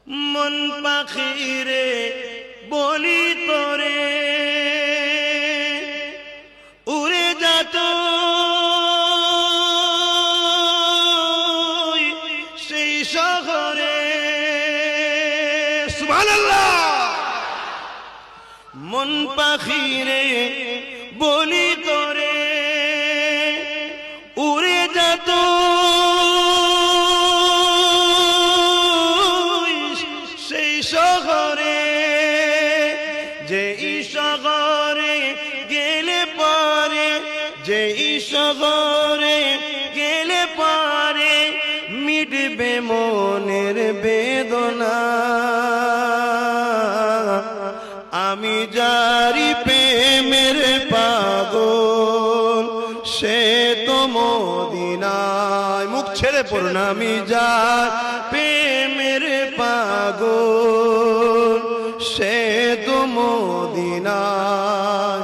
মন পাখিরে বলি তোরে উড়ে যাত সেই শহরে। সুবহানাল্লাহ। মন পাখিরে বলি তোরে উড়ে যাত সেই শহরে, যেই শহরে গেলে পারে, যেই শহরে গেলে পারে মিটবে মনের বেদনা। আমি যারি প্রেমের পাগল সে তো মদিনায়। মুখ ছেড়ে পড়ুন। আমি যার প্রেমের পাগল সে তো মদিনায়।